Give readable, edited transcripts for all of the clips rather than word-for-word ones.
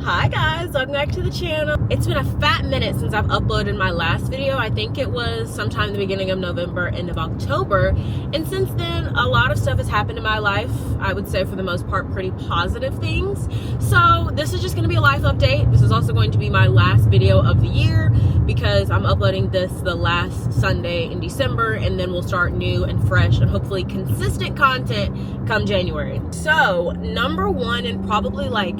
Hi guys, welcome back to the channel. It's been a fat minute since I've uploaded my last video. I think it was sometime in the beginning of November, end of October. And since then, a lot of stuff has happened in my life. I would say for the most part, pretty positive things. So this is just gonna be a life update. This is also going to be my last video of the year because I'm uploading this the last Sunday in December, and then we'll start new and fresh and hopefully consistent content come January. So number one, and probably like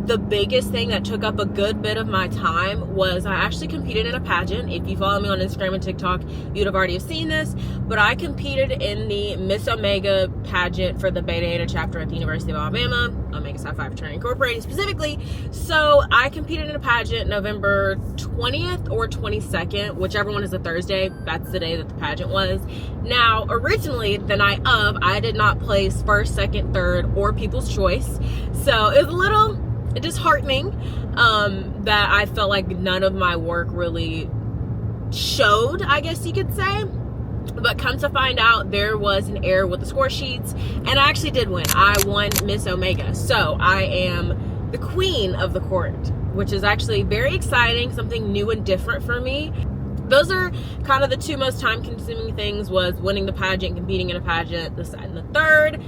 the biggest thing that took up a good bit of my time, was I actually competed in a pageant. If you follow me on Instagram and TikTok, you'd have already seen this, but I competed in the Miss Omega pageant for the Beta Eta chapter at the University of Alabama, Omega Psi Phi Fraternity Incorporated specifically. So I competed in a pageant November 20th or 22nd, whichever one is a Thursday. That's the day that the pageant was. Now, originally, the night of, I did not place first, second, third, or People's Choice. So it was a little disheartening that I felt like none of my work really showed, I guess you could say. But come to find out, there was an error with the score sheets, and I actually did win. I won Miss Omega, so I am the queen of the court, which is actually very exciting, something new and different for me. Those are kind of the two most time-consuming things, was winning the pageant, competing in a pageant, this, that, and the third.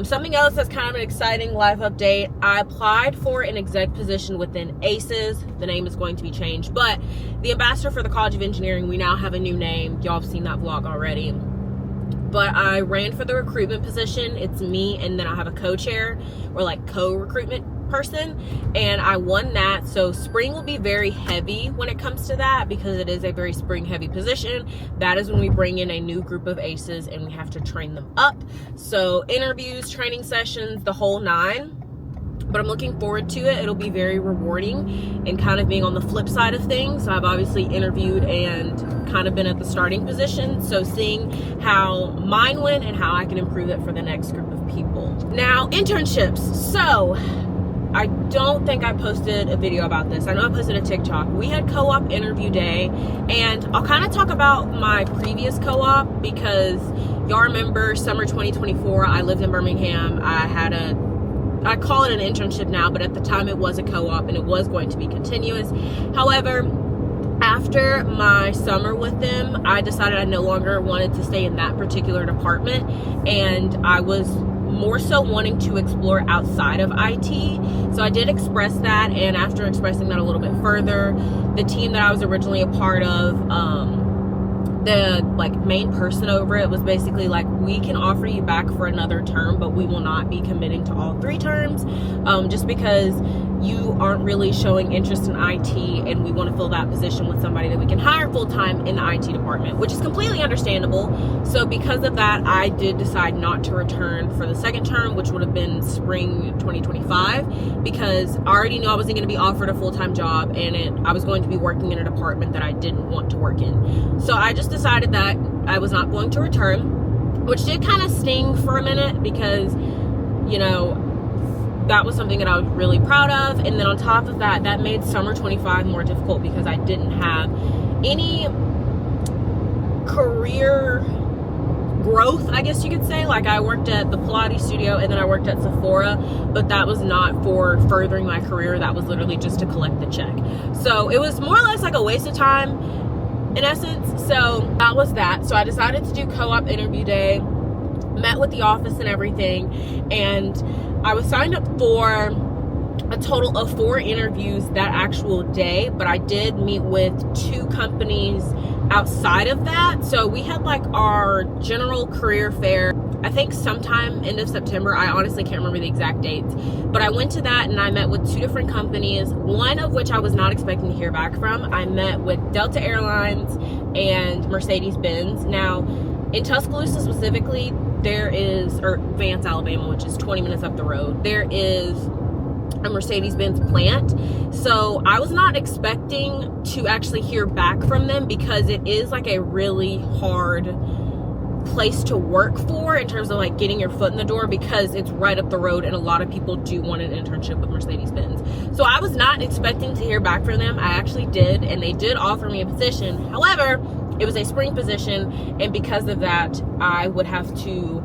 Something else that's kind of an exciting life update, I applied for an exec position within ACES. The name is going to be changed, but the ambassador for the College of Engineering, we now have a new name. Y'all have seen that vlog already. But I ran for the recruitment position. It's me, and then I have a co-chair, or like co-recruitment person, and I won that. So spring will be very heavy when it comes to that, because it is a very spring heavy position. That is when we bring in a new group of ACEs and we have to train them up. So interviews, training sessions, the whole nine. But I'm looking forward to it. It'll be very rewarding, and kind of being on the flip side of things. So I've obviously interviewed and kind of been at the starting position. So seeing how mine went and how I can improve it for the next group of people. Now, internships. So I don't think I posted a video about this. I know I posted a TikTok. We had co-op interview day, and I'll kind of talk about my previous co-op, because y'all remember summer 2024, I lived in Birmingham. I call it an internship now, but at the time it was a co-op, and it was going to be continuous. However, after my summer with them, I decided I no longer wanted to stay in that particular department, and I was more so wanting to explore outside of IT. So I did express that, and after expressing that a little bit further, the team that I was originally a part of, the like main person over it was basically like, we can offer you back for another term, but we will not be committing to all 3 terms, just because you aren't really showing interest in IT, and we want to fill that position with somebody that we can hire full-time in the IT department, which is completely understandable. So because of that, I did decide not to return for the second term, which would have been spring 2025, because I already knew I wasn't going to be offered a full-time job, and I was going to be working in a department that I didn't want to work in. So I just decided that I was not going to return, which did kind of sting for a minute, because, you know, that was something that I was really proud of. And then on top of that, that made summer 25 more difficult, because I didn't have any career growth, I guess you could say. Like, I worked at the Pilates studio, and then I worked at Sephora, but that was not for furthering my career. That was literally just to collect the check. So it was more or less like a waste of time in essence. So that was that. So I decided to do co-op interview day, met with the office and everything, and I was signed up for a total of 4 interviews that actual day, but I did meet with 2 companies outside of that. So we had like our general career fair, I think sometime end of September. I honestly can't remember the exact dates, but I went to that, and I met with 2 different companies, one of which I was not expecting to hear back from. I met with Delta Airlines and Mercedes-Benz. Now, in Tuscaloosa specifically, there is, or Vance, Alabama, which is 20 minutes up the road, there is a Mercedes-Benz plant. So I was not expecting to actually hear back from them, because it is like a really hard place to work for in terms of like getting your foot in the door, because it's right up the road, and a lot of people do want an internship with Mercedes-Benz. So I was not expecting to hear back from them. I actually did, and they did offer me a position. However, it was a spring position, and because of that, I would have to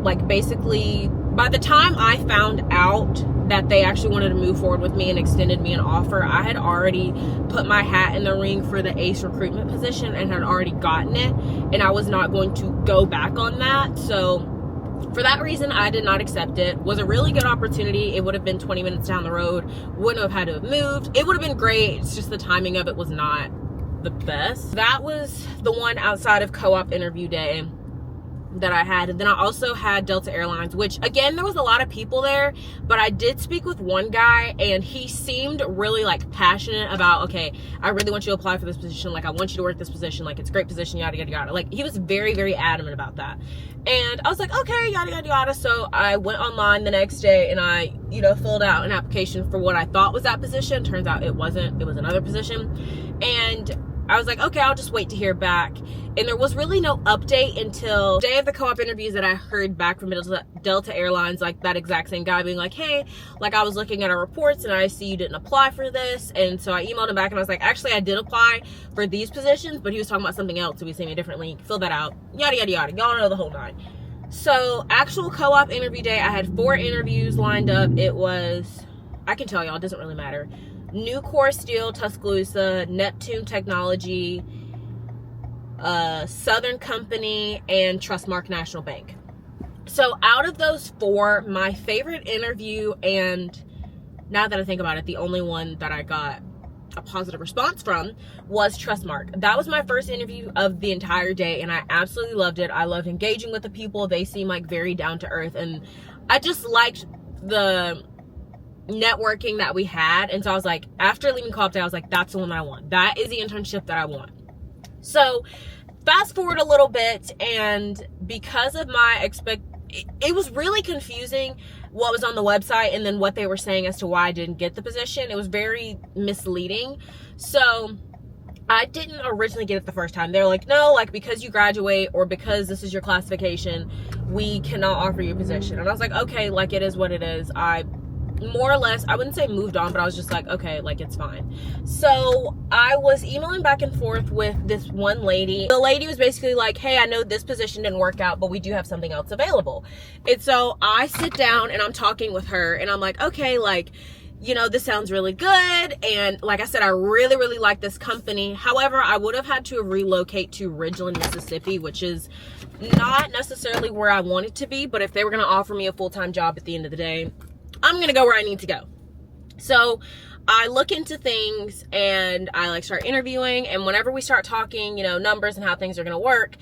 like basically By the time I found out that they actually wanted to move forward with me and extended me an offer, I had already put my hat in the ring for the ACE recruitment position and had already gotten it, and I was not going to go back on that. So for that reason, I did not accept it. It was a really good opportunity. It would have been 20 minutes down the road, wouldn't have had to have moved. It would have been great. It's just the timing of it was not the best. That was the one outside of co-op interview day that I had. And then I also had Delta Airlines, which again, there was a lot of people there, but I did speak with one guy and he seemed really like passionate about, okay, I really want you to apply for this position. Like, I want you to work this position. Like, it's a great position, yada, yada, yada. Like, he was very, very adamant about that. And I was like, okay, yada, yada, yada. So I went online the next day and I, filled out an application for what I thought was that position. Turns out it wasn't, it was another position. And I was like, okay, I'll just wait to hear back. And there was really no update until the day of the co-op interviews that I heard back from Delta Airlines, like that exact same guy being like, hey, like, I was looking at our reports and I see you didn't apply for this. And so I emailed him back and I was like, actually, I did apply for these positions, but he was talking about something else. So he sent me a different link, fill that out, yada, yada, yada. Y'all know the whole nine. So actual co-op interview day, I had 4 interviews lined up. It was, I can tell y'all, it doesn't really matter. Nucor Steel, Tuscaloosa, Neptune Technology, Southern Company, and Trustmark National Bank. So out of those 4, my favorite interview, and now that I think about it, the only one that I got a positive response from was Trustmark. That was my first interview of the entire day, and I absolutely loved it. I loved engaging with the people. They seem like very down to earth, and I just liked the networking that we had. And so I was like, after leaving co-op day, I was like, that's the one that I want. That is the internship that I want. So fast forward a little bit, and because of my it was really confusing what was on the website and then what they were saying as to why I didn't get the position. It was very misleading. So I didn't originally get it the first time. They're like, no, like, because you graduate or because this is your classification, we cannot offer you a position. And I was like, okay, like, it is what it is. I more or less, I wouldn't say moved on, but I was just like, okay, like, it's fine. So I was emailing back and forth with this one lady. The lady was basically like, hey, I know this position didn't work out, but we do have something else available. And so I sit down and I'm talking with her and I'm like, okay, like, this sounds really good. And like I said, I really, really like this company. However, I would have had to relocate to Ridgeland, Mississippi, which is not necessarily where I wanted to be. But if they were going to offer me a full-time job at the end of the day, I'm going to go where I need to go. So I look into things and I start interviewing. And whenever we start talking, numbers and how things are going to work,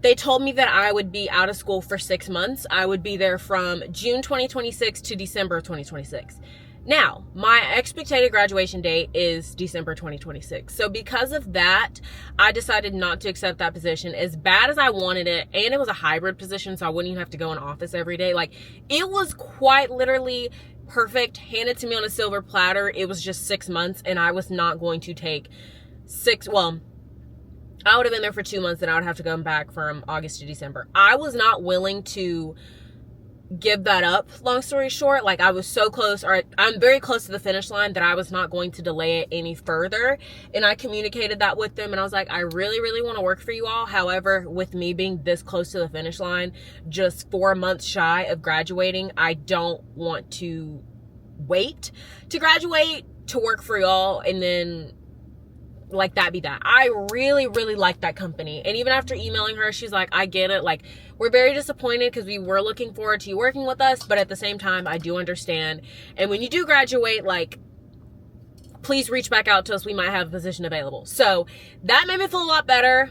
they told me that I would be out of school for 6 months. I would be there from June 2026 to December 2026. Now, my expected graduation date is December 2026. So because of that, I decided not to accept that position, as bad as I wanted it. And it was a hybrid position, so I wouldn't even have to go in office every day. Like, it was quite literally perfect, handed to me on a silver platter. It was just 6 months, and I was not going to take I would have been there for 2 months, and I would have to come back from August to December. I was not willing to give that up. Long story short, like, I was so close, or I'm very close to the finish line, that I was not going to delay it any further. And I communicated that with them, and I was like, I really, really want to work for you all. However, with me being this close to the finish line, just 4 months shy of graduating, I don't want to wait to graduate to work for y'all and then like that be that. I really, really like that company. And even after emailing her, she's like, I get it. Like, we're very disappointed because we were looking forward to you working with us, but at the same time, I do understand. And when you do graduate, like, please reach back out to us. We might have a position available. So that made me feel a lot better.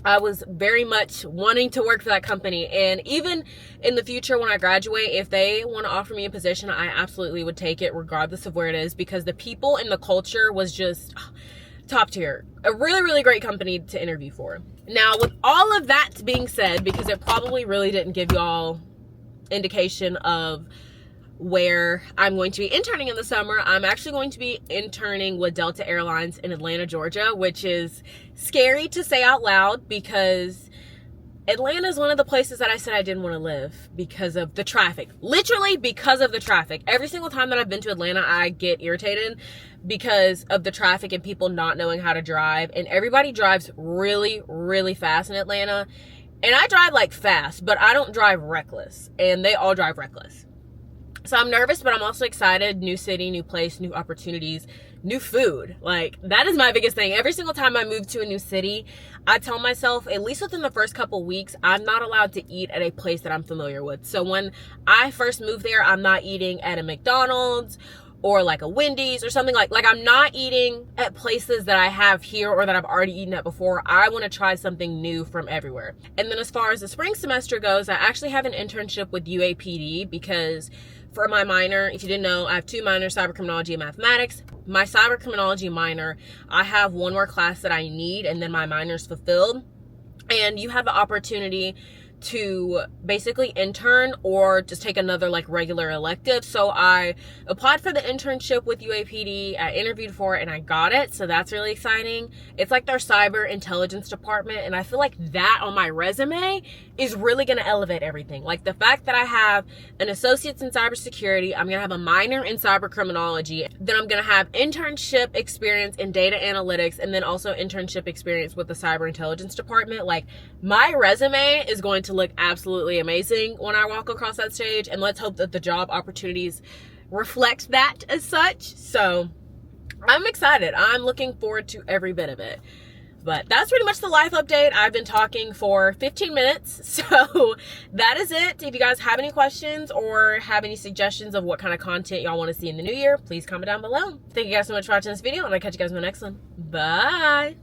I was very much wanting to work for that company. And even in the future when I graduate, if they want to offer me a position, I absolutely would take it regardless of where it is, because the people and the culture was just top tier. A really, really great company to interview for. Now, with all of that being said, because it probably really didn't give y'all indication of where I'm going to be interning in the summer, I'm actually going to be interning with Delta Airlines in Atlanta, Georgia, which is scary to say out loud because Atlanta is one of the places that I said I didn't want to live because of the traffic. Literally because of the traffic. Every single time that I've been to Atlanta, I get irritated because of the traffic and people not knowing how to drive. And everybody drives really, really fast in Atlanta. And I drive like fast, but I don't drive reckless. And they all drive reckless. So I'm nervous, but I'm also excited. New city, new place, new opportunities, new food. Like, that is my biggest thing. Every single time I move to a new city, I tell myself, at least within the first couple weeks, I'm not allowed to eat at a place that I'm familiar with. So when I first moved there, I'm not eating at a McDonald's or like a Wendy's or something like I'm not eating at places that I have here or that I've already eaten at before. I want to try something new from everywhere. And then as far as the spring semester goes, I actually have an internship with UAPD because for my minor, if you didn't know, I have two minors, cyber criminology and mathematics. My cyber criminology minor, I have one more class that I need and then my minor's fulfilled. And you have the opportunity to basically intern or just take another like regular elective. So I applied for the internship with UAPD. I interviewed for it and I got it. So that's really exciting. It's like their cyber intelligence department. And I feel like that on my resume is really going to elevate everything. Like the fact that I have an associate's in cybersecurity, I'm going to have a minor in cyber criminology, then I'm going to have internship experience in data analytics, and then also internship experience with the cyber intelligence department. Like, my resume is going to look absolutely amazing when I walk across that stage, and let's hope that the job opportunities reflect that as such. So I'm excited. I'm looking forward to every bit of it. But that's pretty much the life update. I've been talking for 15 minutes, so that is it. If you guys have any questions or have any suggestions of what kind of content y'all want to see in the new year, please comment down below. Thank you guys so much for watching this video, and I'll catch you guys in the next one. Bye!